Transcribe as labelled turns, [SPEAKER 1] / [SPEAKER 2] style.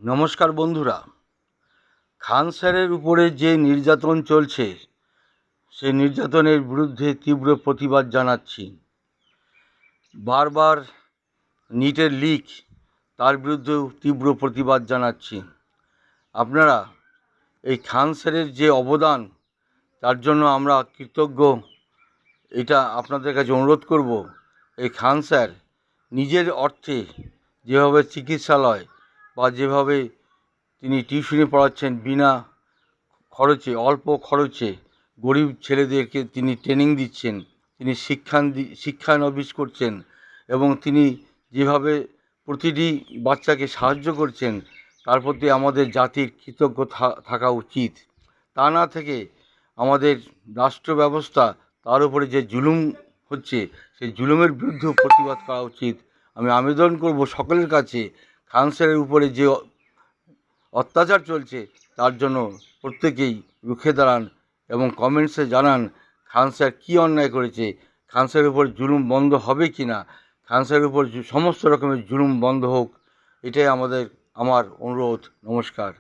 [SPEAKER 1] নমস্কার বন্ধুরা, খান স্যারের উপরে যে নির্যাতন চলছে সেই নির্যাতনের বিরুদ্ধে তীব্র প্রতিবাদ জানাচ্ছি। বারবার নিটের লিক, তার বিরুদ্ধেও তীব্র প্রতিবাদ জানাচ্ছি। আপনারা এই খান স্যারের যে অবদান, তার জন্য আমরা কৃতজ্ঞ। এটা আপনাদের কাছে অনুরোধ করব, এই খান স্যার নিজের অর্থে যেভাবে চিকিৎসালয় বা যেভাবে তিনি টিউশনি পড়াচ্ছেন, বিনা খরচে, অল্প খরচে গরিব ছেলেদেরকে তিনি ট্রেনিং দিচ্ছেন, তিনি শিক্ষানবিশ করছেন এবং তিনি যেভাবে প্রতিটি বাচ্চাকে সাহায্য করছেন, তার প্রতি আমাদের জাতির কৃতজ্ঞ থাকা উচিত। তা না থেকে আমাদের রাষ্ট্র ব্যবস্থা, তার উপরে যে জুলুম হচ্ছে, সেই জুলুমের বিরুদ্ধেও প্রতিবাদ করা উচিত। আমি আবেদন করব সকলের কাছে, খান স্যারের উপরে যে অত্যাচার চলছে তার জন্য প্রত্যেকেই রুখে দাঁড়ান এবং কমেন্টসে জানান খান স্যার কী অন্যায় করেছে, খান স্যারের উপর জুলুম বন্ধ হবে কি না, খান স্যারের উপর সমস্ত রকমের জুলুম বন্ধ হোক। এটাই আমার অনুরোধ। নমস্কার।